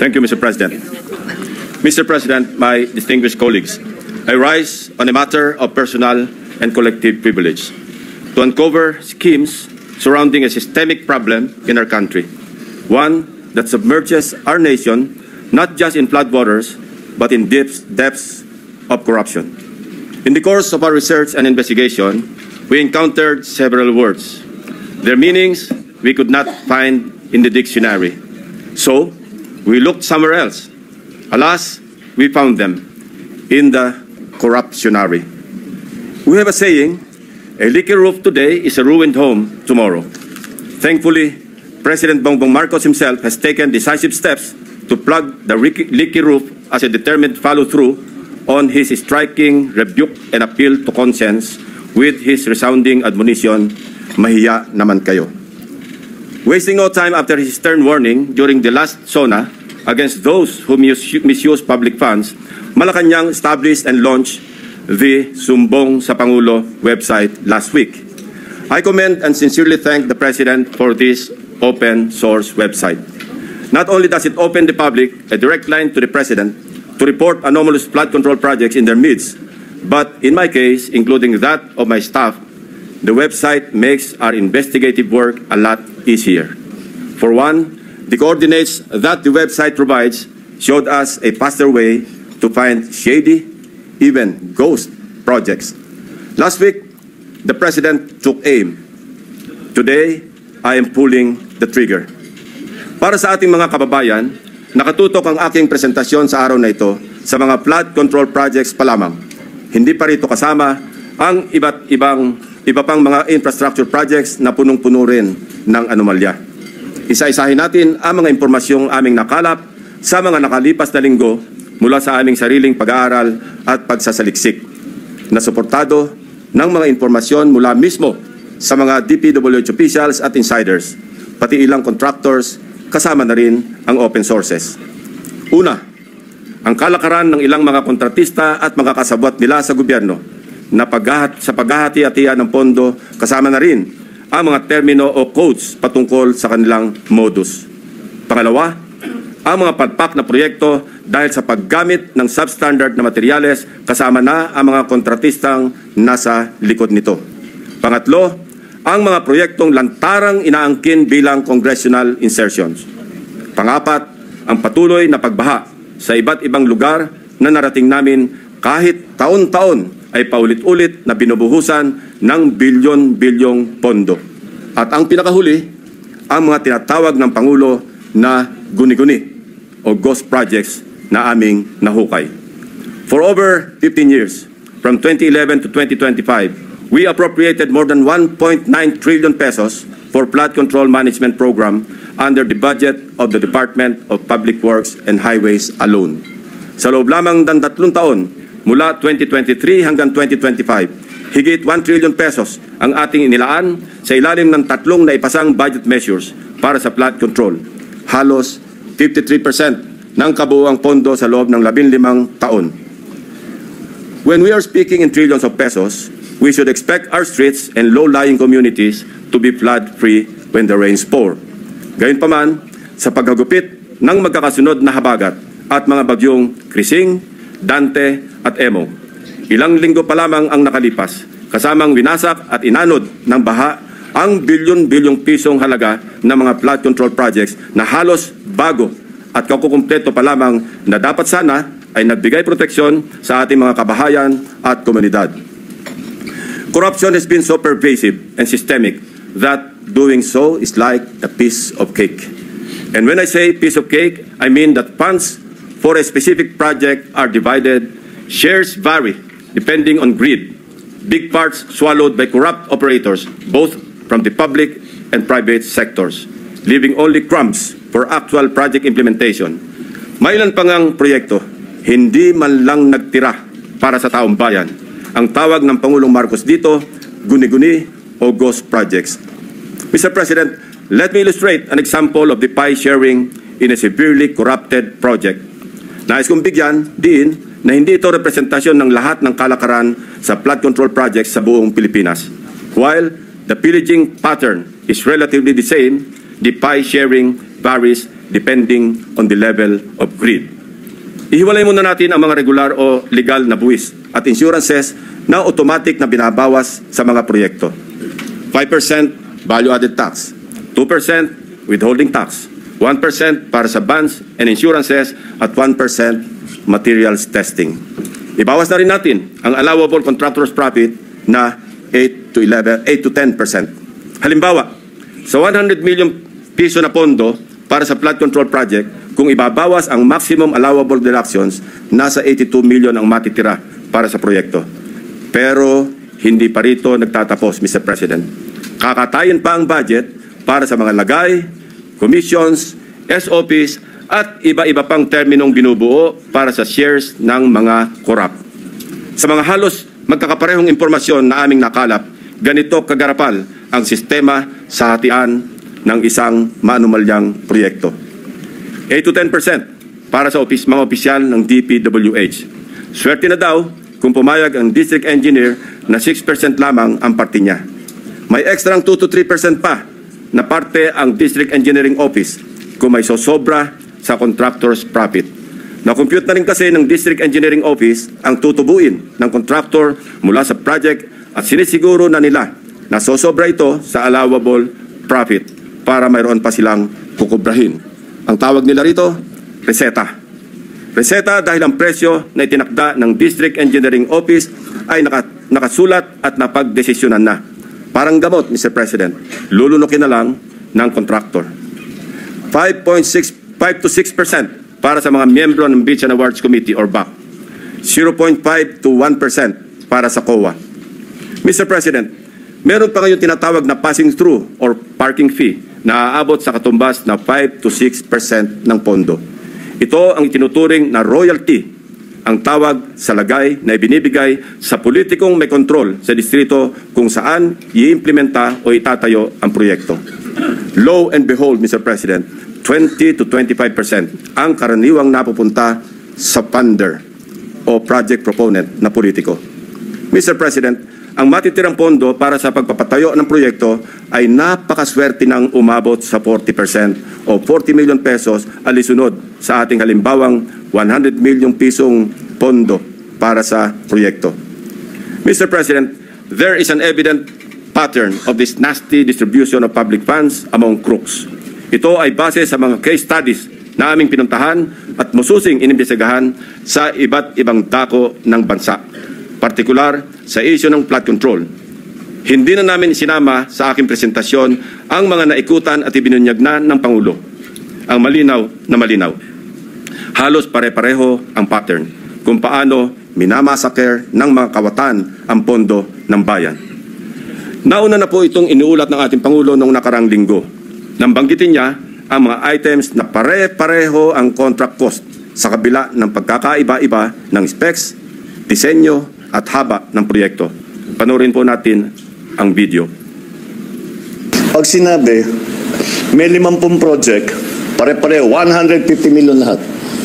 Thank you, Mr. President. Mr. President, my distinguished colleagues, I rise on a matter of personal and collective privilege to uncover schemes surrounding a systemic problem in our country, one that submerges our nation not just in floodwaters, but in depths of corruption. In the course of our research and investigation, we encountered several words. Their meanings we could not find in the dictionary. So, we looked somewhere else. Alas, we found them in the corruptionary. We have a saying, a leaky roof today is a ruined home tomorrow. Thankfully, President Bongbong Marcos himself has taken decisive steps to plug the leaky roof as a determined follow-through on his striking rebuke and appeal to conscience with his resounding admonition, mahiya naman kayo. Wasting no time after his stern warning during the last SONA against those who misuse public funds, Malacanang established and launched the Sumbong sa Pangulo website last week. I commend and sincerely thank the President for this open source website. Not only does it open the public a direct line to the President to report anomalous flood control projects in their midst, but in my case, including that of my staff, the website makes our investigative work a lot easier. For one, the coordinates that the website provides showed us a faster way to find shady, even ghost projects. Last week, the President took aim. Today, I am pulling the trigger. Para sa ating mga kababayan, nakatutok ang aking presentasyon sa araw na ito sa mga flood control projects pa lamang. Hindi pa rito kasama ang iba pang mga infrastructure projects na punong-puno rin ng anomalya. Isa-isahin natin ang mga impormasyong aming nakalap sa mga nakalipas na linggo mula sa aming sariling pag-aaral at pagsasaliksik na suportado ng mga impormasyon mula mismo sa mga DPWH officials at insiders, pati ilang contractors, kasama na rin ang open sources. Una, ang kalakaran ng ilang mga kontratista at mga kasabwat nila sa gobyerno na sa paghahati-hatian ng pondo, kasama na rin ang mga termino o codes patungkol sa kanilang modus. Pangalawa, ang mga palpak na proyekto dahil sa paggamit ng substandard na materyales, kasama na ang mga kontratistang nasa likod nito. Pangatlo, ang mga proyektong lantarang inaangkin bilang congressional insertions. Pangapat, ang patuloy na pagbaha sa iba't ibang lugar na narating namin kahit taon-taon ay paulit-ulit na binubuhusan ng bilyon-bilyong pondo. At ang pinakahuli, ang mga tinatawag ng Pangulo na guni-guni o ghost projects na aming nahukay. For over 15 years, from 2011 to 2025, we appropriated more than 1.9 trillion pesos for flood control management program under the budget of the Department of Public Works and Highways alone. Sa loob lamang ng 3 taon, mula 2023 hanggang 2025, higit 1 trillion pesos ang ating inilaan sa ilalim ng 3 naipasang budget measures para sa flood control. Halos 53% ng kabuuang pondo sa loob ng 15 taon. When we are speaking in trillions of pesos, we should expect our streets and low-lying communities to be flood-free when the rains pour. Gayunpaman, sa paghagupit ng magkakasunod na habagat at mga bagyong Krising, Dante at Emo, ilang linggo pa lamang ang nakalipas, kasamang winasak at inanod ng baha ang bilyon-bilyong pisong halaga ng mga flood control projects na halos bago at kakukumpleto pa lamang na dapat sana ay nagbigay proteksyon sa ating mga kabahayan at komunidad. Corruption has been so pervasive and systemic that doing so is like a piece of cake. And when I say piece of cake, I mean that funds for a specific project are divided, shares vary depending on greed, big parts swallowed by corrupt operators, both from the public and private sectors, leaving only crumbs for actual project implementation. Mailan pa ngang proyekto, hindi man lang nagtira para sa taong bayan. Ang tawag ng Pangulong Marcos dito, guni-guni o ghost projects. Mr. President, let me illustrate an example of the pie sharing in a severely corrupted project. Nais kong bigyan din na hindi ito representasyon ng lahat ng kalakaran sa flood control projects sa buong Pilipinas. While the pillaging pattern is relatively the same, the pie sharing varies depending on the level of greed. Ihiwalay muna natin ang mga regular o legal na buwis at insurances na automatic na binabawas sa mga proyekto. 5% value-added tax, 2% withholding tax, 1% para sa bonds and insurances at 1% materials testing. Ibawas na rin natin ang allowable contractor's profit na 8 to 10%. Halimbawa, sa 100 million piso na pondo para sa flood control project, kung ibabawas ang maximum allowable deductions, nasa 82 million ang matitira para sa proyekto. Pero hindi pa rito nagtatapos, Mr. President. Kakatayin pa ang budget para sa mga lagay, commissions, SOPs, at iba-iba pang terminong binubuo para sa shares ng mga korap. Sa mga halos magkakaparehong impormasyon na aming nakalap, ganito kagarapal ang sistema sa hatian ng isang maanumalyang proyekto. 8 to 10% para sa mga opisyal ng DPWH. Swerte na daw kung pumayag ang district engineer na 6% lamang ang parte niya. May extra 2 to 3% pa na parte ang district engineering office kung may sosobra sa contractor's profit. Na-compute na rin kasi ng district engineering office ang tutubuin ng contractor mula sa project at sinisiguro na nila na sosobra ito sa allowable profit para mayroon pa silang kukubrahin. Ang tawag nila rito, reseta. Reseta dahil ang presyo na itinakda ng district engineering office ay nakasulat at napagdesisyonan na. Parang gamot, Mr. President, lulunukin na lang ng contractor. 5 to 6% para sa mga miyembro ng Beach and Awards Committee or BAC. 0.5 to 1% para sa COA. Mr. President, meron pa ngayon tinatawag na passing through or parking fee na aabot sa katumbas na 5 to 6% ng pondo. Ito ang itinuturing na royalty, ang tawag sa lagay na ibinibigay sa politikong may kontrol sa distrito kung saan i-implementa o itatayo ang proyekto. Lo and behold, Mr. President, 20 to 25% ang karaniwang napupunta sa funder o project proponent na politiko. Mr. President, ang matitirang pondo para sa pagpapatayo ng proyekto ay napakaswerte ng umabot sa 40% o 40 million pesos alisunod sa ating halimbawang 100 million pisong pondo para sa proyekto. Mr. President, there is an evident pattern of this nasty distribution of public funds among crooks. Ito ay base sa mga case studies na aming pinuntahan at masusing inimbestigahan sa iba't ibang dako ng bansa, partikular sa issue ng flood control. Hindi na namin sinama sa aking presentasyon ang mga naikutan at ibinunyag na ng Pangulo. Ang malinaw na malinaw. Halos pare-pareho ang pattern kung paano minamasaker ng mga kawatan ang pondo ng bayan. Nauna na po itong inuulat ng ating Pangulo noong nakarang linggo. Nang banggitin niya ang mga items na pare-pareho ang contract cost sa kabila ng pagkakaiba-iba ng specs, disenyo at haba ng proyekto. Panoorin po natin ang video. Pag sinabi, may 50 project, pare-pareho, 150 million lahat.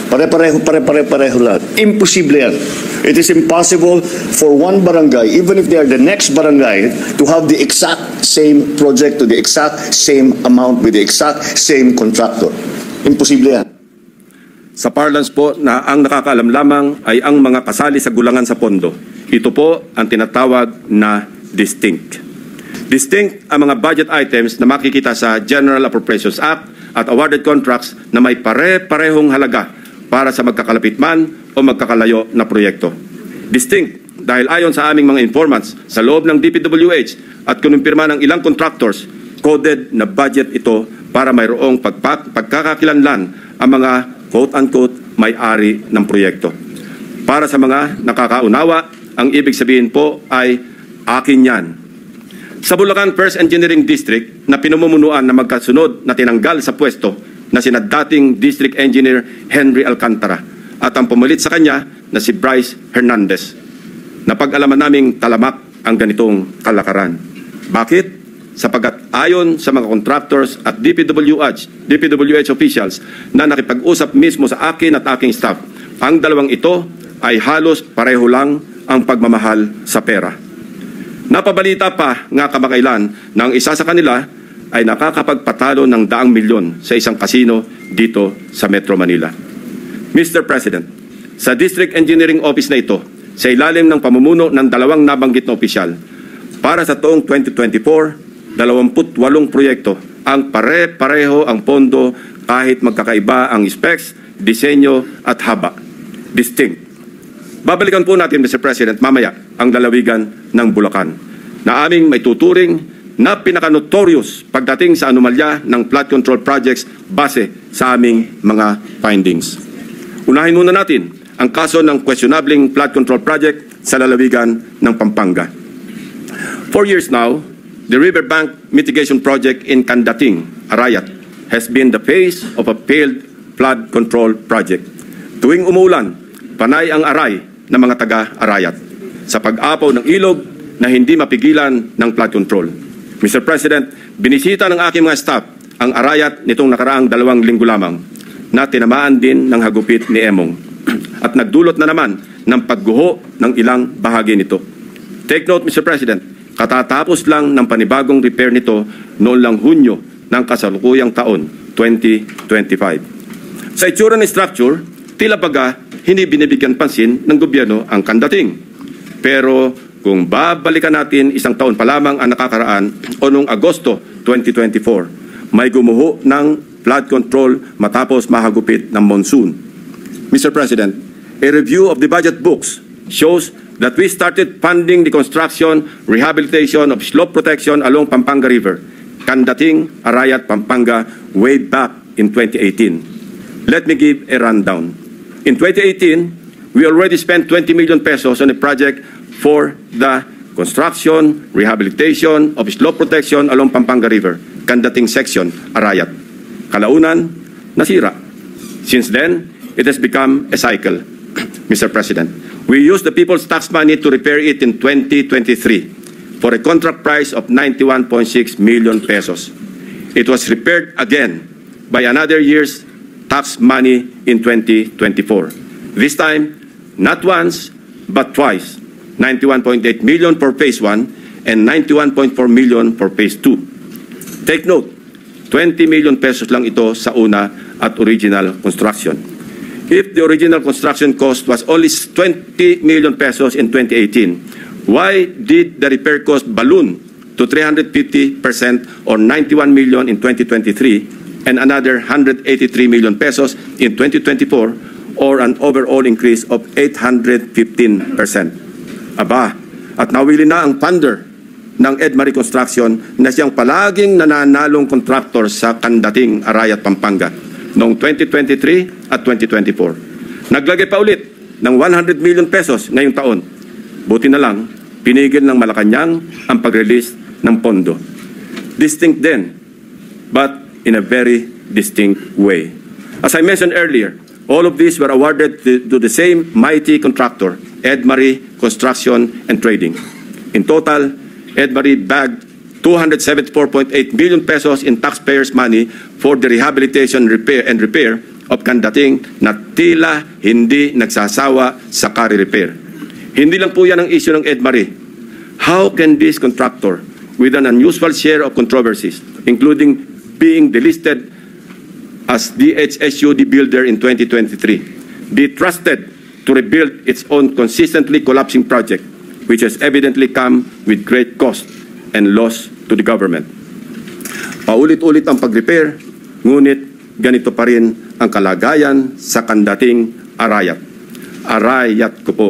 Pare-pareho lahat. Imposible yan. It is impossible for one barangay, even if they are the next barangay, to have the exact same project to the exact same amount with the exact same contractor. Imposible yan. Sa parlance po na ang nakakaalam lamang ay ang mga kasali sa gulangan sa pondo. Ito po ang tinatawag na distinct. Distinct ang mga budget items na makikita sa General Appropriations Act at awarded contracts na may pare-parehong halaga para sa magkakalapit man o magkakalayo na proyekto. Distinct dahil ayon sa aming mga informants sa loob ng DPWH at kinumpirma ng ilang contractors, coded na budget ito para mayroong pagkakakilanlan ang mga quote-unquote may-ari ng proyekto. Para sa mga nakakaunawa, ang ibig sabihin po ay akin yan. Sa Bulacan First Engineering District na pinamumunuan na magkasunod na tinanggal sa pwesto na sina dating District Engineer Henry Alcantara at ang pumalit sa kanya na si Bryce Hernandez. Napag-alaman naming talamak ang ganitong kalakaran. Bakit? Sapagat ayon sa mga contractors at DPWH officials na nakipag-usap mismo sa akin at aking staff, ang dalawang ito ay halos pareho lang ang pagmamahal sa pera. Napabalita pa nga kamakailan ng isa sa kanila ay nakakapagpatalo ng daang milyon sa isang kasino dito sa Metro Manila. Mr. President, sa District Engineering Office na ito, sa ilalim ng pamumuno ng dalawang nabanggit na opisyal, para sa taong 2024, 28 proyekto ang pare-pareho ang pondo kahit magkakaiba ang specs, disenyo at haba. Distinct. Babalikan po natin, Mr. President, mamaya ang lalawigan ng Bulacan na aming may tuturing na pinaka-notorious pagdating sa anomalya ng flood control projects base sa aming mga findings. Unahin muna natin ang kaso ng questionabling flood control project sa lalawigan ng Pampanga. 4 years now, the riverbank mitigation project in Candating, Arayat, has been the face of a failed flood control project. Tuwing umuulan, panay ang aray ng mga taga-Arayat sa pag-apaw ng ilog na hindi mapigilan ng flood control. Mr. President, binisita ng aking mga staff ang Arayat nitong nakaraang 2 linggo lamang na tinamaan din ng hagupit ni Emong at nagdulot na naman ng pagguho ng ilang bahagi nito. Take note, Mr. President, katatapos lang ng panibagong repair nito noong lang Hunyo ng kasalukuyang taon, 2025. Sa itsura ng structure, tila baga hindi binibigyan pansin ng gobyerno ang Candating. Pero kung babalikan natin isang taon pa lamang ang nakakaraan o noong Agosto 2024, may gumuho ng flood control matapos mahagupit ng monsoon. Mr. President, a review of the budget books shows that we started funding the construction, rehabilitation of slope protection along Pampanga River, Candating, Arayat, Pampanga, way back in 2018. Let me give a rundown. In 2018, we already spent 20 million pesos on a project for the construction, rehabilitation of slope protection along Pampanga River, Candating section, Arayat. Kalaunan, nasira. Since then, it has become a cycle. Mr. President, we used the people's tax money to repair it in 2023 for a contract price of 91.6 million pesos. It was repaired again by another year's tax money in 2024. This time, not once, but twice. 91.8 million for phase 1 and 91.4 million for phase 2. Take note, 20 million pesos lang ito sa una at original construction. If the original construction cost was only 20 million pesos in 2018, why did the repair cost balloon to 350% or 91 million in 2023 and another 183 million pesos in 2024 or an overall increase of 815%? Aba, at nawili na ang funder ng Edmarie Construction na siyang palaging nananalong kontraktor sa Candating, Arayat, Pampanga noong 2023 at 2024. Naglagay pa ulit ng 100 million pesos ngayong taon. Buti na lang, pinigil ng Malacanang ang pag-release ng pondo. Distinct din, but in a very distinct way. As I mentioned earlier, all of these were awarded to the same mighty contractor, Edmarie Construction and Trading. In total, Edmarie bagged 274.8 million pesos in taxpayers' money for the rehabilitation and repair of Candating na tila hindi nagsasawa sa carry repair. Hindi lang po yan ang issue ng Edmarie. How can this contractor, with an unusual share of controversies, including being delisted as DHSUD builder in 2023, be trusted to rebuild its own consistently collapsing project, which has evidently come with great cost and loss to the government? Paulit-ulit ang pag-repair, ngunit ganito pa rin ang kalagayan sa Candating, Arayat. Arayat ko po.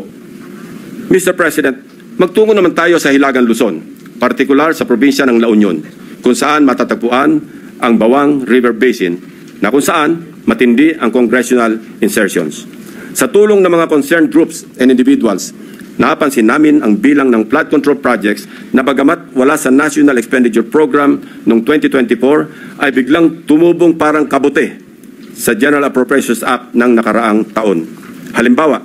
Mr. President, magtungo naman tayo sa Hilagang Luzon, partikular sa probinsya ng La Union, kung saan matatagpuan ang Bawang River Basin, na kung saan matindi ang congressional insertions. Sa tulong ng mga concerned groups and individuals, napansin namin ang bilang ng flood control projects na bagamat wala sa National Expenditure Program noong 2024 ay biglang tumubong parang kabute sa General Appropriations Act ng nakaraang taon. Halimbawa,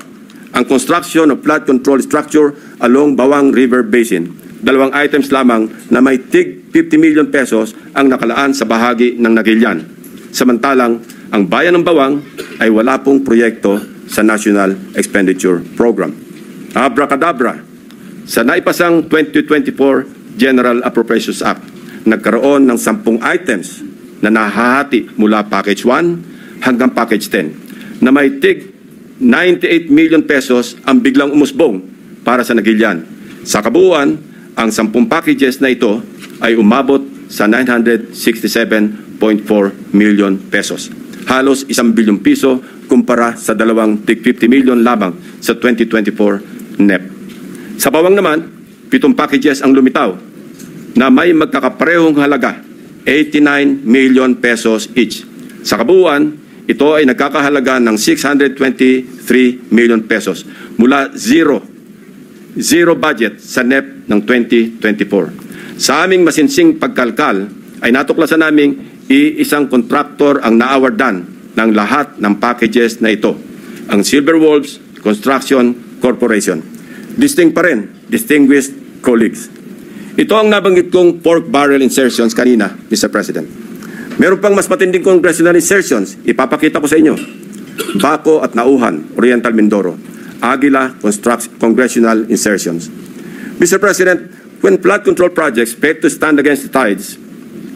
ang construction of flood control structure along Bawang River Basin. 2 items lamang na may tig 50 million pesos ang nakalaan sa bahagi ng Nagilian. Samantalang, ang bayan ng Bawang ay wala pong proyekto sa National Expenditure Program. Abracadabra, sa naipasang 2024 General Appropriations Act, nagkaroon ng 10 items na nahahati mula package 1 hanggang package 10 na may tig 98 million pesos ang biglang umusbong para sa Nagilian. Sa kabuuan, ang 10 packages na ito ay umabot sa 967.4 million pesos. Halos 1 bilyong piso kumpara sa dalawang tig 50 million lamang sa 2024 NEP. Sa bawang naman, 7 packages ang lumitaw na may magkakaparehong halaga, 89 million pesos each. Sa kabuuan, ito ay nagkakahalaga ng 623 million pesos mula zero budget sa NEP ng 2024. Sa aming masinsing pagkalkal ay natuklasan naming iisang kontraktor ang naawardan ng lahat ng packages na ito, ang Silver Wolves Construction Corporation. Distinct pa rin, distinguished colleagues. Ito ang nabanggit kong pork barrel insertions kanina, Mr. President. Meron pang mas matinding congressional insertions, ipapakita ko sa inyo. Baco at Nauhan, Oriental Mindoro. Aguila congressional insertions. Mr. President, when flood control projects fail to stand against the tides,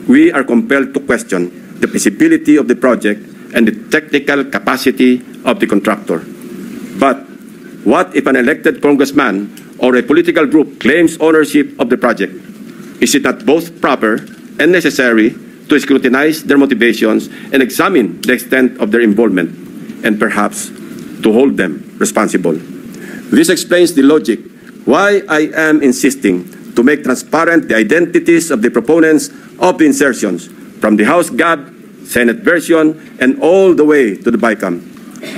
we are compelled to question the feasibility of the project and the technical capacity of the contractor. But what if an elected congressman or a political group claims ownership of the project? Is it not both proper and necessary to scrutinize their motivations and examine the extent of their involvement and perhaps to hold them responsible? This explains the logic why I am insisting to make transparent the identities of the proponents of the insertions from the House GAB, Senate version, and all the way to the BICAM.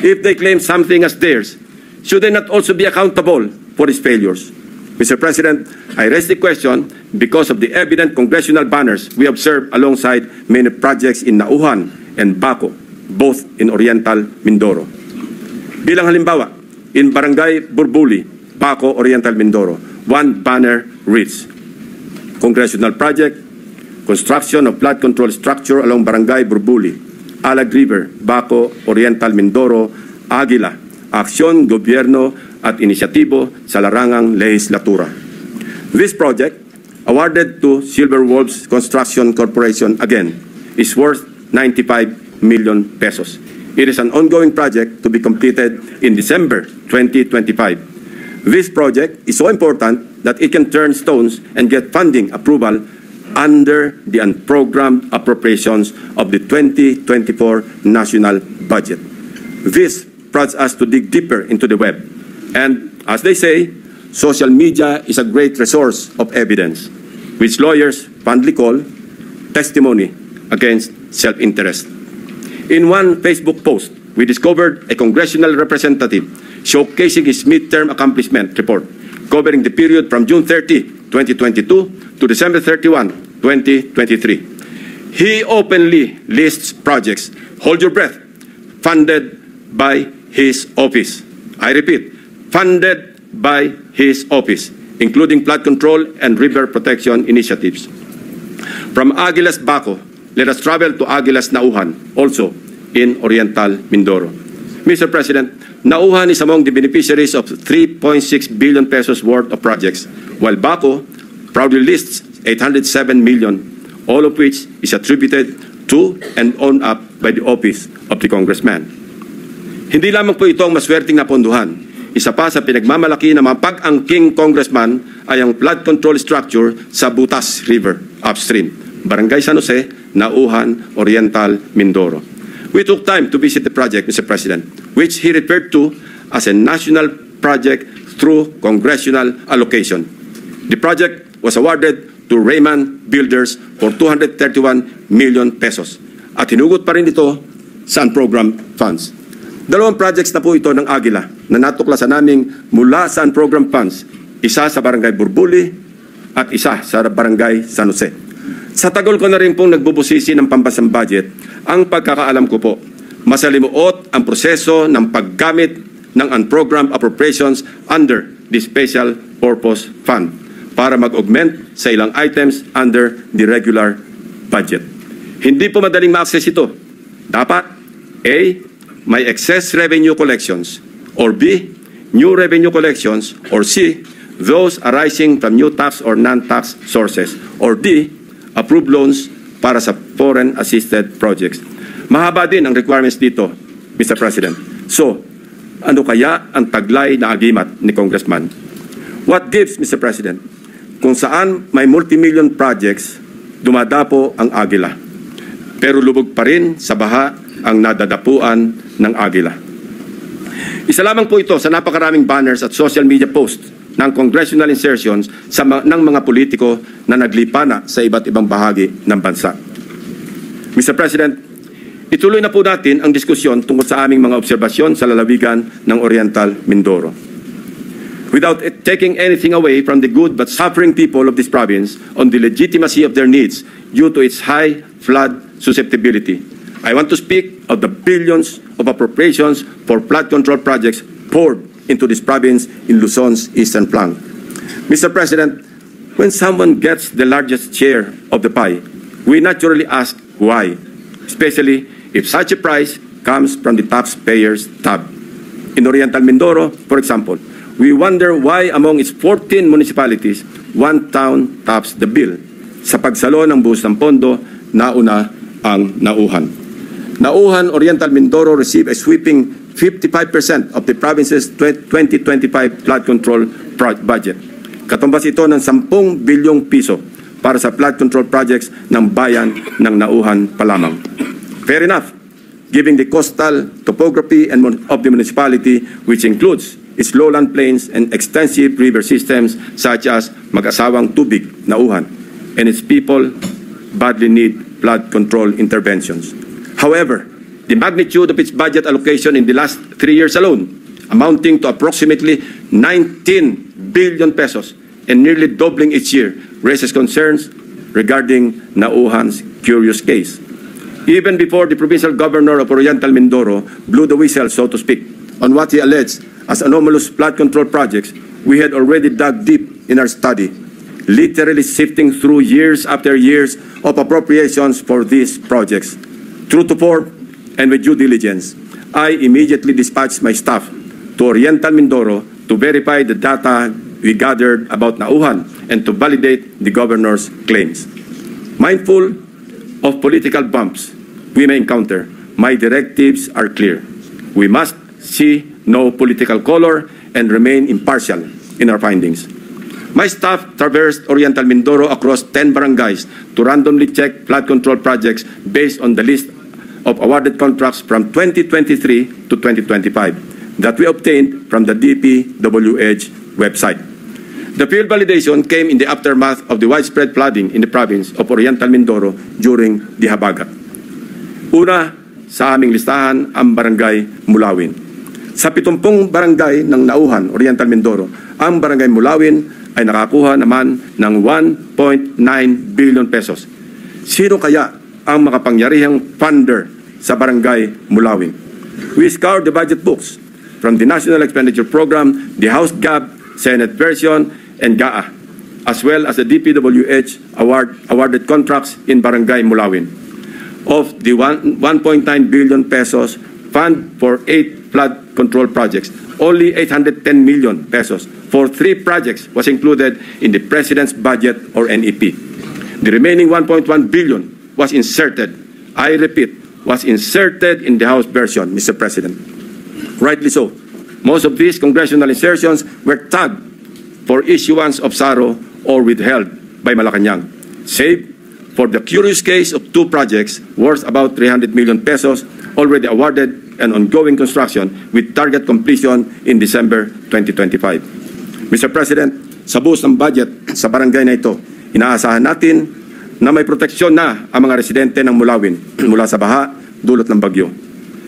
If they claim something as theirs, should they not also be accountable for its failures? Mr. President, I raise the question because of the evident congressional banners we observed alongside many projects in Nauhan and Baco, both in Oriental Mindoro. Bilang halimbawa, in Barangay Burbuli, Baco, Oriental Mindoro, one banner reads, Congressional Project, Construction of Flood Control Structure along Barangay Burbuli, Alag River, Baco, Oriental Mindoro, Aguila, Aksyon, Gobyerno at Inisyatibo sa Larangang Lehislatura. This project, awarded to Silver Wolves Construction Corporation again, is worth 95 million pesos. It is an ongoing project to be completed in December 2025. This project is so important that it can turn stones and get funding approval under the unprogrammed appropriations of the 2024 national budget. This prods us to dig deeper into the web. And as they say, social media is a great resource of evidence, which lawyers fondly call testimony against self-interest. In one Facebook post, we discovered a congressional representative showcasing his midterm accomplishment report covering the period from June 30, 2022 to December 31, 2023. He openly lists projects, hold your breath, funded by his office. I repeat, funded by his office, including flood control and river protection initiatives. From Aguilas Baco, let us travel to Aguilas Nauhan, also in Oriental Mindoro. Mr. President, Nauhan is among the beneficiaries of 3.6 billion pesos worth of projects, while Baco proudly lists 807 million, all of which is attributed to and owned up by the office of the congressman. Hindi lamang po ito ang maswerteng napondohan. Isa pa sa pinagmamalaki ng mga pag-angking congressman ay ang flood control structure sa Butas River upstream, Barangay San Jose, Nauhan, Oriental, Mindoro. We took time to visit the project, Mr. President, which he referred to as a national project through congressional allocation. The project was awarded to Raymond Builders for 231 million pesos at hinugot pa rin ito sa unprogrammed funds. Dalawang projects na po ito ng Aguila na natuklasan naming mula sa unprogrammed funds, isa sa Barangay Burbuli at isa sa Barangay San Jose. Sa tagal ko na rin pong nagbubusisi ng pambasang budget, ang pagkakaalam ko po, masalimuot ang proseso ng paggamit ng unprogrammed appropriations under the Special Purpose Fund para mag-augment sa ilang items under the regular budget. Hindi po madaling ma-access ito. Dapat A, may excess revenue collections, or B, new revenue collections, or C, those arising from new tax or non-tax sources, or D, approved loans para sa foreign assisted projects. Mahaba din ang requirements dito, Mr. President. So, ano kaya ang taglay na agimat ni Congressman? What gives, Mr. President? Kung saan may multimillion projects, dumadapo ang agila. Pero lubog pa rin sa baha ang nadadapuan ng agila. Isa lamang po ito sa napakaraming banners at social media posts ng congressional insertions ng mga politiko na naglipana sa iba't ibang bahagi ng bansa. Mr. President, ituloy na po natin ang diskusyon tungkol sa aming mga obserbasyon sa lalawigan ng Oriental Mindoro. Without taking anything away from the good but suffering people of this province on the legitimacy of their needs due to its high flood susceptibility, I want to speak of the billions of appropriations for flood control projects poured into this province in Luzon's eastern flank. Mr. President, when someone gets the largest share of the pie, we naturally ask why, especially if such a price comes from the taxpayer's tab. In Oriental Mindoro, for example, we wonder why among its 14 municipalities, one town tops the bill. Sa pagsalo ng buhos ng pondo, nauna ang Nauhan. Nauhan, Oriental Mindoro received a sweeping 55% of the province's 2025 flood control budget. Katumbas ito ng 10 bilyong piso para sa flood control projects ng bayan ng Nauhan pa lamang. Fair enough, given the coastal topography and of the municipality, which includes its lowland plains and extensive river systems such as Mag-asawang Tubig, Nauhan, and its people badly need flood control interventions. However, the magnitude of its budget allocation in the last 3 years alone, amounting to approximately 19 billion pesos and nearly doubling each year, raises concerns regarding Nauhan's curious case. Even before the provincial governor of Oriental Mindoro blew the whistle, so to speak, on what he alleged as anomalous flood control projects, we had already dug deep in our study, literally sifting through years after years of appropriations for these projects. True to form, and with due diligence, I immediately dispatched my staff to Oriental Mindoro to verify the data we gathered about Nauhan and to validate the governor's claims. Mindful of political bumps we may encounter, my directives are clear. We must see no political color and remain impartial in our findings. My staff traversed Oriental Mindoro across 10 barangays to randomly check flood control projects based on the list of awarded contracts from 2023 to 2025 that we obtained from the DPWH website. The field validation came in the aftermath of the widespread flooding in the province of Oriental Mindoro during the Habagat. Una sa aming listahan ang Barangay Mulawin. Sa 70 barangay ng Nauhan, Oriental Mindoro, ang Barangay Mulawin ay nakakuha naman ng 1.9 billion pesos. Sino kaya ang makapangyarihang funder sa Barangay Mulawin? We scoured the budget books from the National Expenditure Program, the House GAB, Senate version, and GAA, as well as the DPWH awarded contracts in Barangay Mulawin. Of the 1.9 billion pesos fund for 8 flood control projects, only 810 million pesos for 3 projects was included in the President's budget or NEP. The remaining 1.1 billion was inserted, I repeat, was inserted in the House version, Mr. President. Rightly so. Most of these congressional insertions were tagged for issuance of SARO or withheld by Malacanang, save for the curious case of 2 projects worth about 300 million pesos already awarded and ongoing construction with target completion in December 2025. Mr. President, sa buhos ng budget sa barangay na ito, inaasahan natin na may proteksyon na ang mga residente ng Mulawin mula sa baha dulot ng bagyo.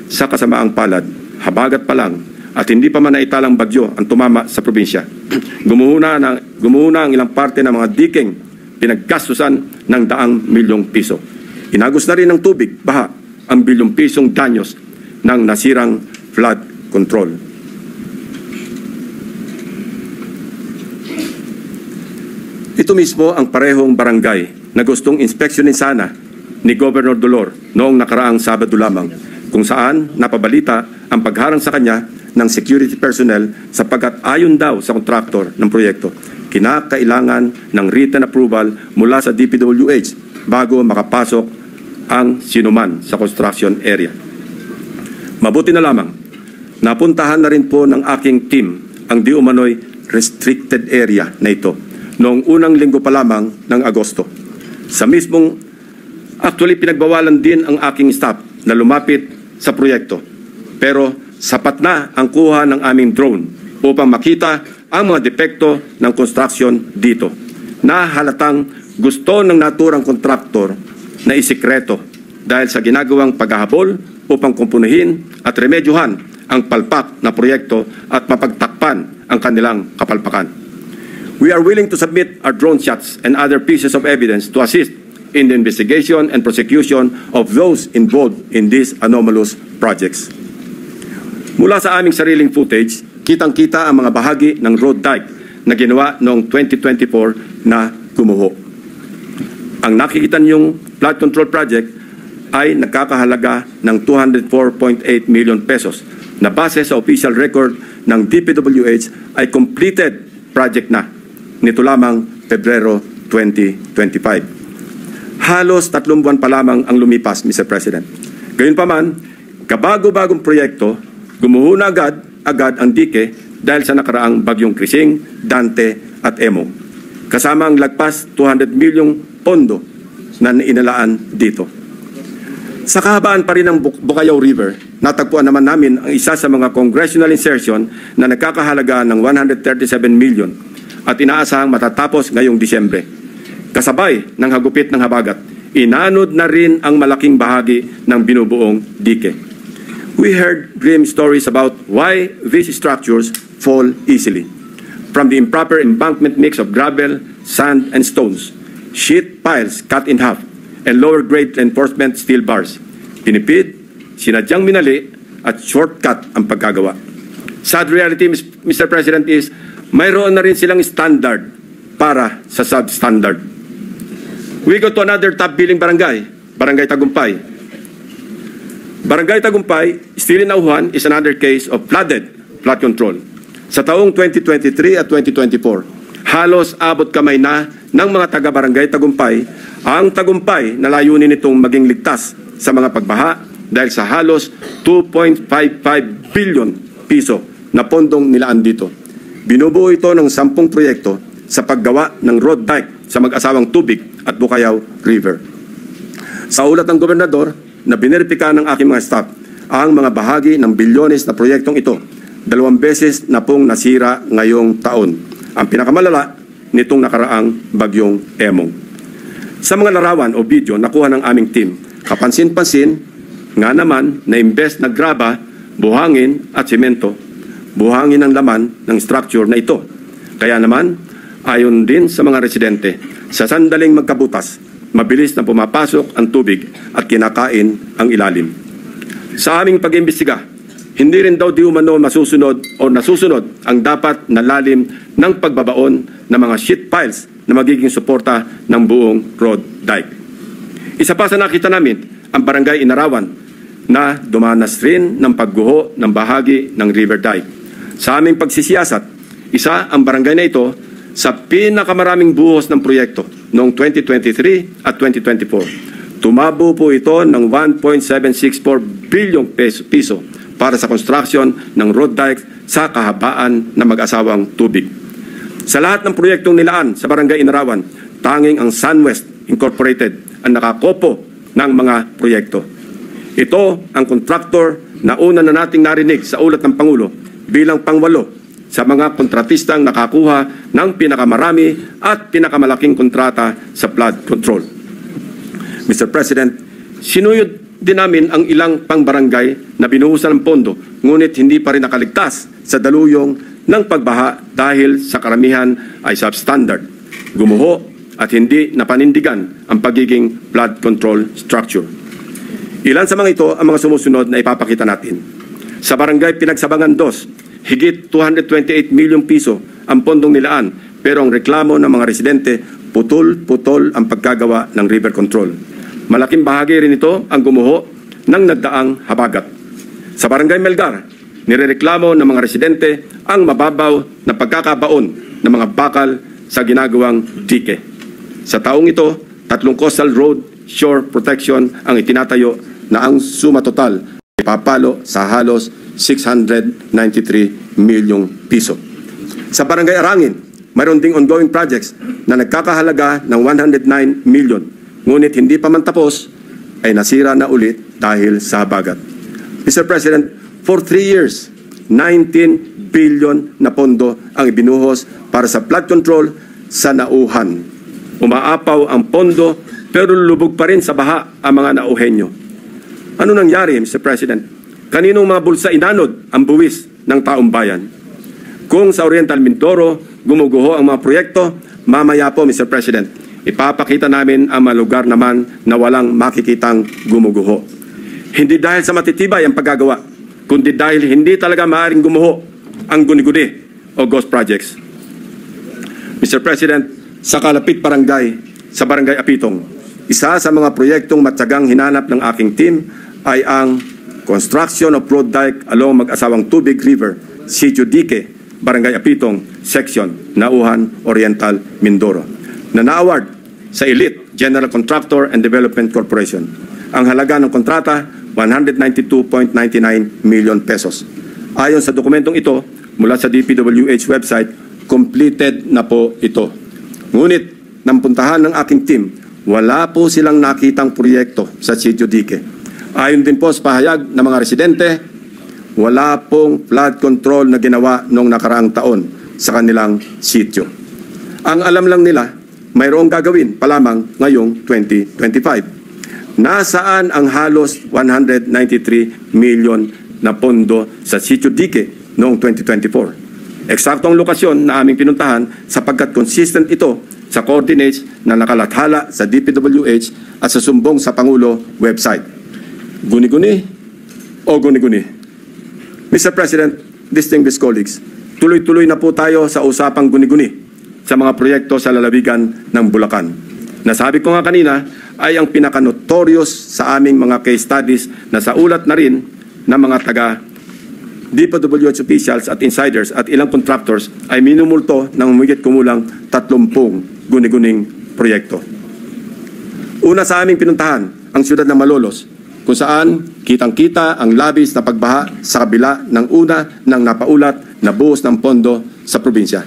Sa kasamaang palad, habagat pa lang at hindi pa man naitalang bagyo ang tumama sa probinsya. Gumuhuna ang ilang parte ng mga diking pinaggastusan ng 100 milyong piso. Inagos na rin ng tubig, baha, ang bilyong pisong danyos ng nasirang flood control. Ito mismo ang parehong barangay na gustong inspeksyonin sana ni Governor Dolor noong nakaraang Sabado lamang, kung saan napabalita ang pagharang sa kanya ng security personnel sapagkat ayon daw sa kontraktor ng proyekto, kinakailangan ng written approval mula sa DPWH bago makapasok ang sinuman sa construction area. Mabuti na lamang, napuntahan na rin po ng aking team ang di umano'y restricted area na ito noong unang linggo pa lamang ng Agosto. Actually pinagbawalan din ang aking staff na lumapit sa proyekto. Pero sapat na ang kuha ng aming drone upang makita ang mga depekto ng construction dito na halatang gusto ng naturang kontraktor na isikreto dahil sa ginagawang paghahabol upang kumpunuhin at remedyohan ang palpak na proyekto at mapagtakpan ang kanilang kapalpakan. We are willing to submit our drone shots and other pieces of evidence to assist in the investigation and prosecution of those involved in these anomalous projects. Mula sa aming sariling footage, kitang-kita ang mga bahagi ng road dike na ginawa noong 2024 na gumuho. Ang nakikita niyong flood control project ay nagkakahalaga ng 204.8 million pesos na base sa official record ng DPWH ay completed project na nito lamang Pebrero 2025. Halos 3 buwan pa lamang ang lumipas, Mr. President. Gayunpaman, kabago-bagong proyekto, gumuho na agad ang dike dahil sa nakaraang bagyong Krising, Dante at Emo. Kasama ang lagpas 200 milyong pondo na inalaan dito. Sa kahabaan pa rin ng Bukayaw River, natagpuan naman namin ang isa sa mga congressional insertion na nagkakahalaga ng 137 million at inaasahang matatapos ngayong Disyembre. Kasabay ng hagupit ng habagat, inanod na rin ang malaking bahagi ng binubuong dike. We heard grim stories about why these structures fall easily. From the improper embankment mix of gravel, sand, and stones, sheet piles cut in half, and lower-grade reinforcement steel bars. Pinipid, sinadyang minali, at shortcut ang pagkagawa. Sad reality, Mr. President, is mayroon na rin silang standard para sa substandard. We go to another top-billing barangay, Barangay Tagumpay. Barangay Tagumpay, still in Auhan, is another case of flood control. Sa taong 2023 at 2024, halos abot kamay na ng mga taga-Barangay Tagumpay ang Tagumpay na layunin nitong maging ligtas sa mga pagbaha dahil sa halos 2.55 billion piso na pondong nilaan dito. Binubuo ito ng 10 proyekto sa paggawa ng road dike sa mag-asawang Tubig at Bukayaw River. Sa ulat ng gobernador na bineripika ng aking mga staff, ang mga bahagi ng bilyones na proyektong ito, 2 beses na pong nasira ngayong taon. Ang pinakamalala nitong nakaraang bagyong Emong. Sa mga larawan o video nakuha ng aming team, kapansin-pansin nga naman na imbes na graba, buhangin at semento, buhangin ang laman ng structure na ito. Kaya naman, ayon din sa mga residente, sa sandaling magkabutas, mabilis na pumapasok ang tubig at kinakain ang ilalim. Sa aming pag-imbestiga, hindi rin daw di umano masusunod o nasusunod ang dapat na lalim ng pagbabaon ng mga sheet piles na magiging suporta ng buong road dike. Isa pa sa nakita namin, ang Barangay Inarawan na dumanas rin ng pagguho ng bahagi ng river dike. Sa aming pagsisiyasat, isa ang barangay na ito sa pinakamaraming buhos ng proyekto noong 2023 at 2024. Tumabo po ito ng 1.764 billion piso para sa construction ng road dike sa kahabaan ng mag-asawang Tubig. Sa lahat ng proyektong nilaan sa Barangay Inarawan, tanging ang SunWest Incorporated ang nakakopo ng mga proyekto. Ito ang kontraktor na una na nating narinig sa ulat ng Pangulo bilang pang-8 sa mga kontratistang nakakuha ng pinakamarami at pinakamalaking kontrata sa flood control. Mr. President, sinuyod din namin ang ilang pang-barangay na binuhusan ng pondo, ngunit hindi pa rin nakaligtas sa daluyong ng pagbaha dahil sa karamihan ay substandard, gumuho at hindi napanindigan ang pagiging flood control structure. Ilan sa mga ito ang mga sumusunod na ipapakita natin. Sa Barangay Pinagsabangan 2, higit 228 milyong piso ang pondong nilaan, pero ang reklamo ng mga residente, putol-putol ang pagkagawa ng river control. Malaking bahagi rin ito ang gumuho ng nagdaang habagat. Sa Barangay Melgar, nirereklamo ng mga residente ang mababaw na pagkakabaon ng mga bakal sa ginagawang dike. Sa taong ito, 3 coastal road shore protection ang itinatayo na ang suma total ay papalo sa halos 693 milyong piso. Sa Barangay Arangin, mayroon ding ongoing projects na nagkakahalaga ng 109 million. Ngunit hindi pa man tapos ay nasira na ulit dahil sa habagat. Mr. President, for 3 years, 19 billion na pondo ang ibinuhos para sa flood control sa Nauhan. Umaapaw ang pondo pero lubog pa rin sa baha ang mga Nauhenyo. Ano nangyari, Mr. President? Kaninong mga bulsa inanod ang buwis ng taong bayan? Kung sa Oriental Mindoro gumuguho ang mga proyekto, mamaya po, Mr. President, ipapakita namin ang mga lugar naman na walang makikitang gumuguho. Hindi dahil sa matitibay ang paggagawa, kundi dahil hindi talaga maaaring gumuho ang guni-guni o ghost projects. Mr. President, sa Kalapit Barangay, sa Barangay Apitong, isa sa mga proyektong matyagang hinanap ng aking team ay ang construction of road dike along Mag-asawang Tubig River, Sitio Dique, Barangay Apitong, Section, Nauhan, Oriental, Mindoro, na na-award sa Elite General Contractor and Development Corporation. Ang halaga ng kontrata, 192.99 million pesos. Ayon sa dokumentong ito, mula sa DPWH website, completed na po ito. Ngunit, nang puntahan ng aking team, wala po silang nakitang proyekto sa Sitio Dique. Ayon din po sa pahayag ng mga residente, wala pong flood control na ginawa noong nakaraang taon sa kanilang sitio. Ang alam lang nila, mayroong gagawin pa lamang ngayong 2025. Nasaan ang halos 193 million na pondo sa Sitio Dique noong 2024? Eksakto ang lokasyon na aming pinuntahan sapagkat consistent ito sa coordinates na nakalathala sa DPWH at sa sumbong sa Pangulo website. Guni-guni o guni-guni? Mr. President, distinguished colleagues, tuloy-tuloy na po tayo sa usapang guni-guni sa mga proyekto sa lalawigan ng Bulacan. Nasabi ko nga kanina ay ang pinaka-notorious sa aming mga case studies na sa ulat na rin ng mga taga DPWH officials at insiders at ilang contractors ay minumulto ng humigit kumulang 30 guni-guning proyekto. Una sa aming pinuntahan, ang siyudad ng Malolos, kung saan kitang-kita ang labis na pagbaha sa kabila ng una ng napaulat na buhos ng pondo sa probinsya.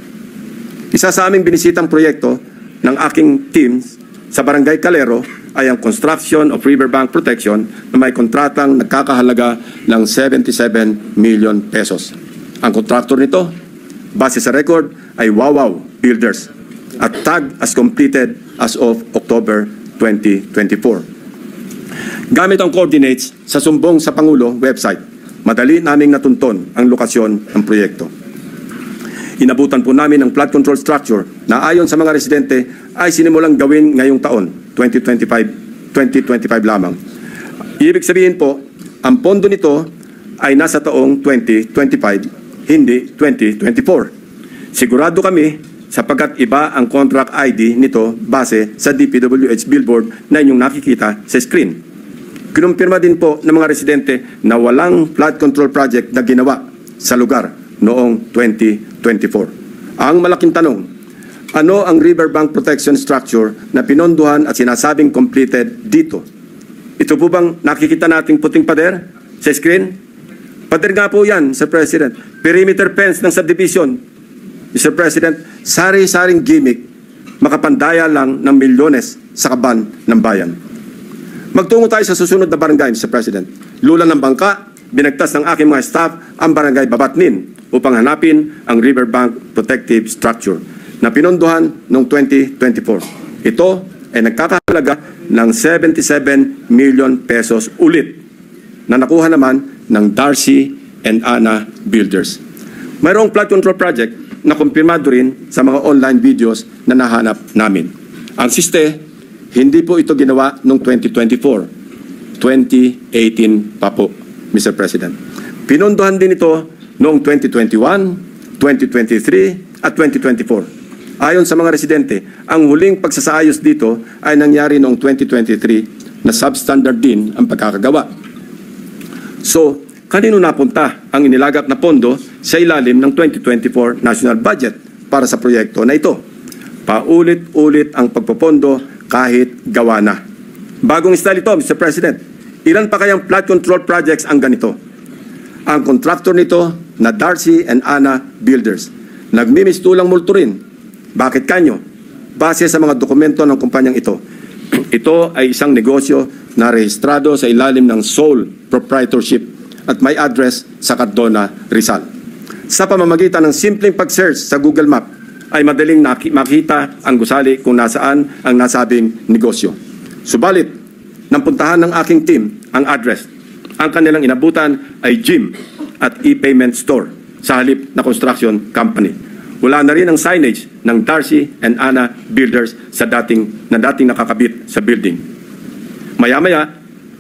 Isa sa aming binisitang proyekto ng aking team sa Barangay Calero ay ang construction of riverbank protection na may kontratang nagkakahalaga ng 77 million pesos. Ang kontraktor nito, base sa record, ay Wawaw Builders at tag as completed as of October 2024. Gamit ang coordinates sa sumbong sa Pangulo website, madali naming natunton ang lokasyon ng proyekto. Inabutan po namin ang flood control structure na ayon sa mga residente ay sinimulang gawin ngayong taon, 2025 lamang. Ibig sabihin po, ang pondo nito ay nasa taong 2025, hindi 2024. Sigurado kami sapagkat iba ang contract ID nito base sa DPWH billboard na inyong nakikita sa screen. Kinumpirma din po ng mga residente na walang flood control project na ginawa sa lugar noong 2024. Ang malaking tanong, ano ang riverbank protection structure na pinondohan at sinasabing completed dito? Ito po bang nakikita nating puting pader sa screen? Pader nga po yan, Sir President. Perimeter fence ng subdivision. Mr. President, sari-saring gimmick, makapandaya lang ng milyones sa kaban ng bayan. Magtungo tayo sa susunod na barangay, Mr. President. Lula ng bangka, binagtas ng aking mga staff ang barangay Babatnin upang hanapin ang riverbank protective structure na pinondohan noong 2024. Ito ay nagkakahalaga ng 77 million pesos ulit na nakuha naman ng Darcy and Anna Builders. Mayroong flood control project na kumpirmado rin sa mga online videos na nahanap namin. Ang siste, hindi po ito ginawa noong 2024. 2018 pa po, Mr. President. Pinondohan din ito noong 2021, 2023 at 2024. Ayon sa mga residente, ang huling pagsasaayos dito ay nangyari noong 2023 na substandard din ang pagkakagawa. So, kanino napunta ang inilagak na pondo sa ilalim ng 2024 national budget para sa proyekto na ito? Paulit-ulit ang pagpopondo kahit gawa na. Bagong style ito, Mr. President. Ilan pa kayang flood control projects ang ganito? Ang contractor nito na Darcy and Ana Builders. Nagmimistulang multo rin. Bakit kanyo? Base sa mga dokumento ng kumpanyang ito. Ito ay isang negosyo na rehistrado sa ilalim ng sole proprietorship at may address sa Cardona, Rizal. Sa pamamagitan ng simpleng pag-search sa Google Map ay madaling makita ang gusali kung nasaan ang nasabing negosyo. Subalit, nang puntahan ng aking team ang address, ang kanilang inabutan ay gym at e-payment store sa halip na construction company. Wala na rin ang signage ng Darcy and Ana Builders sa dating nakakabit sa building. Maya-maya,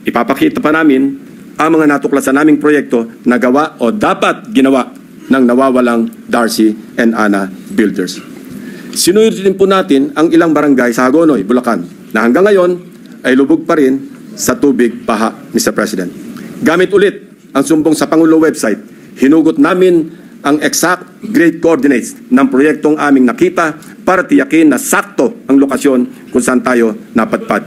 ipapakita pa namin ang mga natuklasan naming proyekto na gawa o dapat ginawa ng nawawalang Darcy and Ana Builders. Sinuyod din po natin ang ilang barangay sa Hagonoy, Bulacan, na hanggang ngayon ay lubog pa rin sa tubig baha, Mr. President. Gamit ulit ang sumbong sa Pangulo website, hinugot namin ang exact grade coordinates ng proyektong aming nakita para tiyakin na sakto ang lokasyon kung saan tayo napadpad.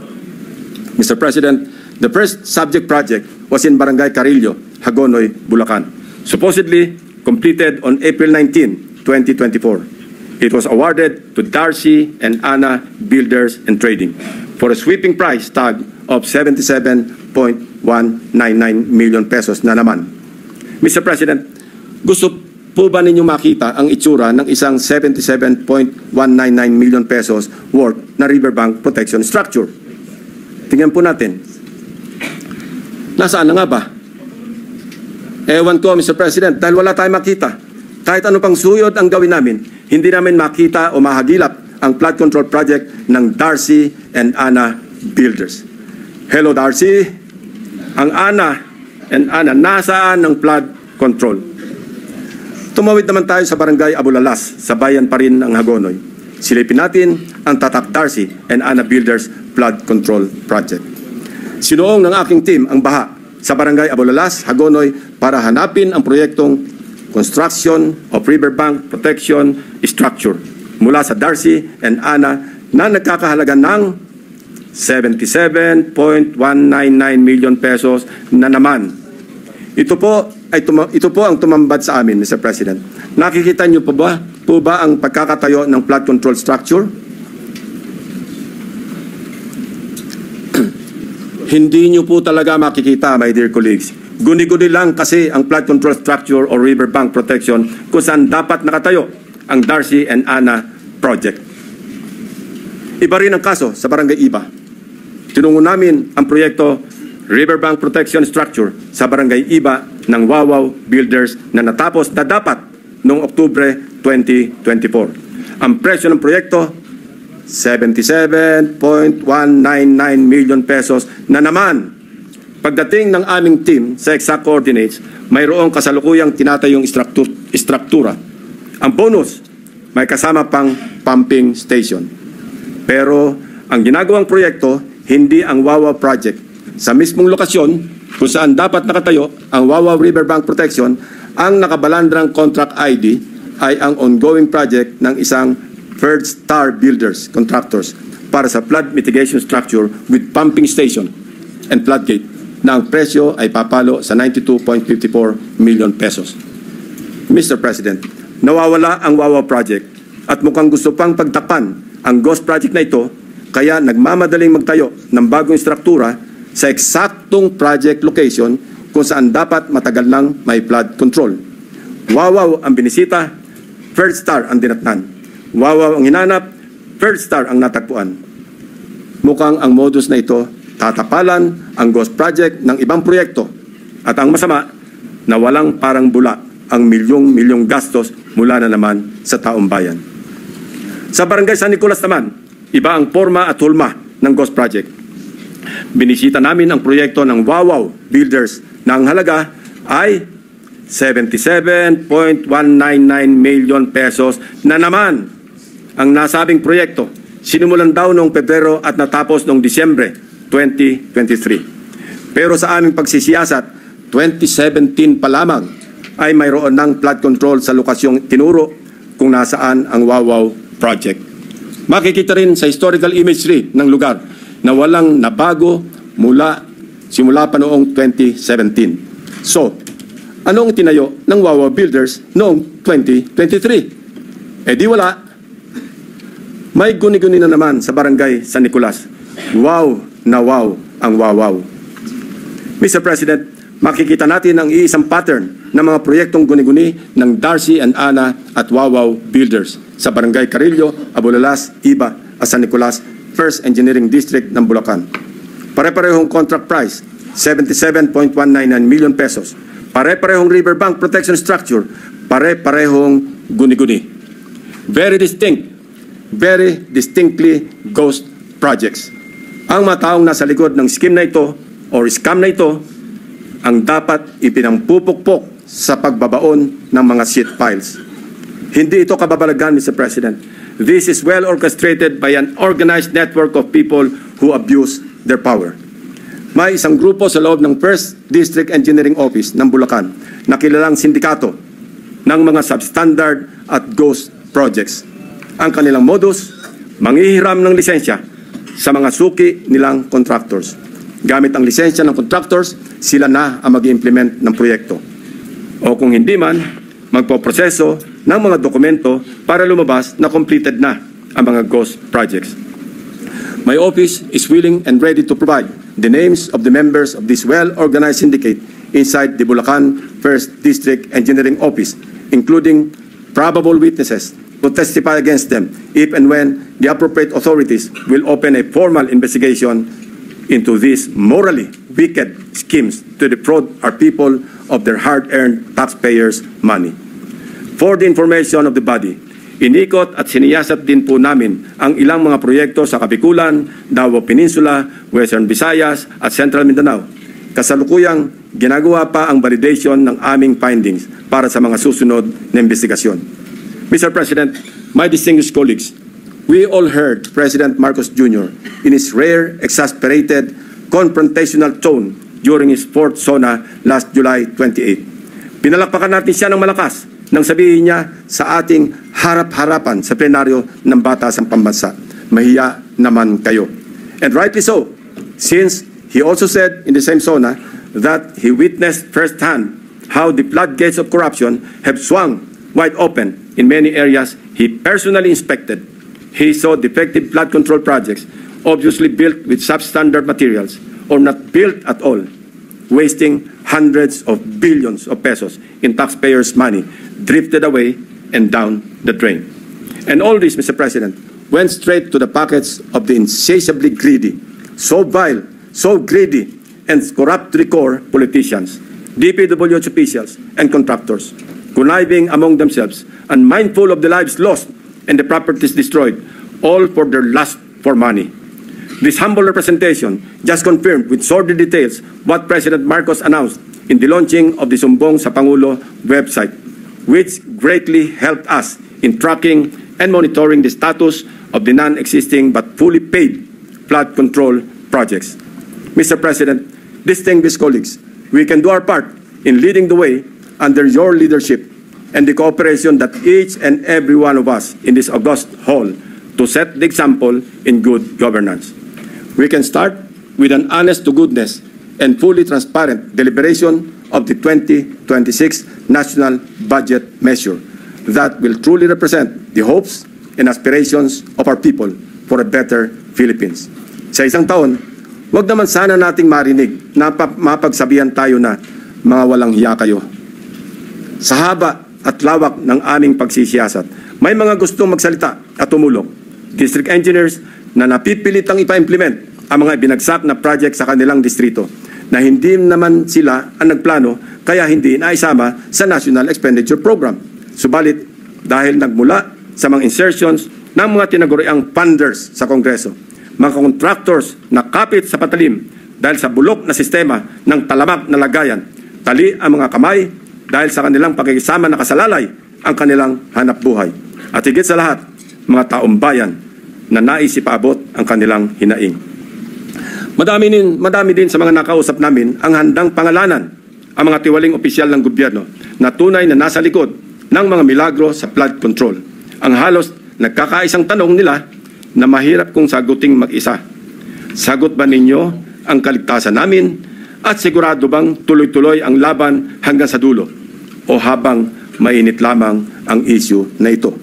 Mr. President, the first subject project was in Barangay Carillo, Hagonoy, Bulacan. Supposedly completed on April 19, 2024. It was awarded to Darcy and Ana Builders and Trading for a sweeping price tag of 77.199 million pesos na naman. Mr. President, gusto po ba ninyo makita ang itsura ng isang 77.199 million pesos worth na riverbank protection structure? Tingnan po natin. Nasaan na nga ba? Ewan ko, Mr. President, dahil wala tayong makita. Kahit ano pang suyod ang gawin namin, hindi namin makita o mahagilap ang flood control project ng Darcy and Ana Builders. Hello, Darcy. Ang Ana and Ana, nasaan ang flood control? Tumawid naman tayo sa Barangay Abulalas, sa bayan pa rin ng Hagonoy. Silipin natin ang Tatak Darcy and Ana Builders Flood Control Project. Sinuong ng aking team ang baha sa Barangay Abulalas, Hagonoy para hanapin ang proyektong Construction of Riverbank Protection Structure mula sa Darcy and Ana na nagkakahalaga ng 77.199 million pesos na naman. Ito po ang tumambad sa amin, Mr. President. Nakikita niyo po ba ang pagkakatayo ng flood control structure? Hindi niyo po talaga makikita, my dear colleagues. Guni-guni lang kasi ang flood control structure o riverbank protection kung saan dapat nakatayo ang Darcy and Ana project. Iba rin ang kaso sa Barangay Iba. Tinungo namin ang proyekto Riverbank Protection Structure sa Barangay Iba ng Wawaw Builders na natapos na dapat noong Oktubre 2024. Ang presyo ng proyekto, 77.199 million pesos na naman. Pagdating ng aming team sa exact coordinates, mayroong kasalukuyang tinatayong istruktura. Ang bonus, may kasama pang pumping station. Pero ang ginagawang proyekto, hindi ang Wawaw project. Sa mismong lokasyon kung saan dapat nakatayo ang Wawaw Riverbank Protection, ang nakabalandrang contract ID ay ang ongoing project ng isang Third Star Builders Contractors para sa flood mitigation structure with pumping station and floodgate na ang presyo ay papalo sa 92.54 million pesos. Mr. President, nawawala ang Wawaw project at mukhang gusto pang pagtakpan ang ghost project na ito, kaya nagmamadaling magtayo ng bagong struktura sa eksaktong project location kung saan dapat matagal nang may flood control. Wawaw ang binisita, First Star ang dinatnan. Wawaw ang hinanap, First Star ang natagpuan. Mukhang ang modus na ito tatapalan ang ghost project ng ibang proyekto. At ang masama, na walang parang bula ang milyong-milyong gastos mula na naman sa taong bayan. Sa Barangay San Nicolas naman, iba ang forma at hulma ng ghost project. Binisita namin ang proyekto ng Wawaw Builders na ang halaga ay 77.199 million pesos na naman. Ang nasabing proyekto, sinimulan daw noong Pebrero at natapos noong Disyembre 2023. Pero sa aming pagsisiyasat, 2017 pa lamang ay mayroon ng flood control sa lokasyong tinuro kung nasaan ang Wawaw project. Makikita rin sa historical imagery ng lugar na walang nabago simula pa noong 2017. So, anong tinayo ng Wawa Builders noong 2023? Di wala. May guni-guni na naman sa barangay San Nicolas. Wow na wow ang wawaw. Mr. President, makikita natin ang iisang pattern ng mga proyektong guni-guni ng Darcy and Ana at Wawaw Builders sa Barangay Carillo, Abulalas, Iba at San Nicolas, 1st Engineering District ng Bulacan. Pare-parehong contract price, 77.199 million pesos. Pare-parehong riverbank protection structure, pare-parehong guni-guni. Very distinctly ghost projects. Ang mga taong nasa likod ng scheme na ito or scam na ito ang dapat ipinampupukpok sa pagbabaon ng mga sheet piles. Hindi ito kababalagan, Mr. President. This is well orchestrated by an organized network of people who abuse their power. May isang grupo sa loob ng 1st District Engineering Office ng Bulacan na kilalang sindikato ng mga substandard at ghost projects. Ang kanilang modus, manghihiram ng lisensya sa mga suki nilang contractors. Gamit ang lisensya ng contractors, sila na ang mag-implement ng proyekto. O kung hindi man, magpoproseso ng mga dokumento para lumabas na completed na ang mga ghost projects. My office is willing and ready to provide the names of the members of this well-organized syndicate inside the Bulacan 1st District Engineering Office, including probable witnesses to testify against them if and when the appropriate authorities will open a formal investigation into these morally wicked schemes to defraud our people of their hard-earned taxpayers' money. For the information of the body, inikot at siniyasat din po namin ang ilang mga proyekto sa Kabikulan, Davao Peninsula, Western Visayas at Central Mindanao. Kasalukuyang ginagawa pa ang validation ng aming findings para sa mga susunod na investigasyon. Mr. President, my distinguished colleagues, we all heard President Marcos Jr. in his rare, exasperated, confrontational tone during his 4th SONA last July 28. Pinalakpakan natin siya ng malakas nang sabihin niya sa ating harap-harapan sa plenaryo ng Batasang Pambansa, mahiya naman kayo. And rightly so, since he also said in the same SONA that he witnessed firsthand how the floodgates of corruption have swung wide open in many areas he personally inspected. He saw defective flood control projects, obviously built with substandard materials or not built at all, wasting hundreds of billions of pesos in taxpayers' money, drifted away and down the drain. And all this, Mr. President, went straight to the pockets of the insatiably greedy, so vile, so greedy, and corrupt to the core politicians, DPWH officials, and contractors, conniving among themselves, unmindful of the lives lost and the properties destroyed, all for their lust for money. This humble representation just confirmed with sordid details what President Marcos announced in the launching of the Sumbong sa Pangulo website, which greatly helped us in tracking and monitoring the status of the non-existing but fully paid flood control projects. Mr. President, distinguished colleagues, we can do our part in leading the way under your leadership and the cooperation that each and every one of us in this august hall to set the example in good governance. We can start with an honest-to-goodness and fully transparent deliberation of the 2026 National Budget Measure that will truly represent the hopes and aspirations of our people for a better Philippines. Sa isang taon, wag naman sana nating marinig na mapagsabihan tayo na mga walang hiya kayo. Sa haba at lawak ng aming pagsisiyasat, may mga gustong magsalita at tumulong. District engineers na napipilitang ipa-implement ang mga binagsak na project sa kanilang distrito na hindi naman sila ang nagplano kaya hindi naisama sa National Expenditure Program. Subalit, dahil nagmula sa mga insertions ng mga tinaguriang funders sa Kongreso, mga contractors na kapit sa patalim dahil sa bulok na sistema ng talamak na lagayan, tali ang mga kamay dahil sa kanilang pakikisama na kasalalay ang kanilang hanap buhay. At higit sa lahat, mga taong bayan na nais ipaabot ang kanilang hinaing. Madami din sa mga nakausap namin ang handang pangalanan ang mga tiwaling opisyal ng gobyerno na tunay na nasa likod ng mga milagro sa flood control. Ang halos nagkakaisang tanong nila, na mahirap kong saguting mag-isa. Sagot ba ninyo ang kaligtasan namin at sigurado bang tuloy-tuloy ang laban hanggang sa dulo o habang mainit lamang ang issue na ito?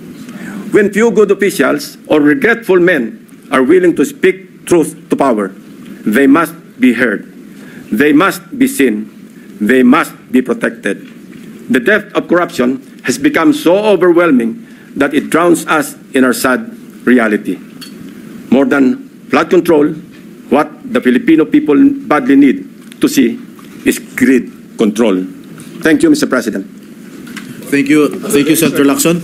When few good officials or regretful men are willing to speak truth to power, they must be heard. They must be seen. They must be protected. The depth of corruption has become so overwhelming that it drowns us in our sad reality. More than flood control, what the Filipino people badly need to see is grid control. Thank you, Mr. President. Thank you, Senator Lacson.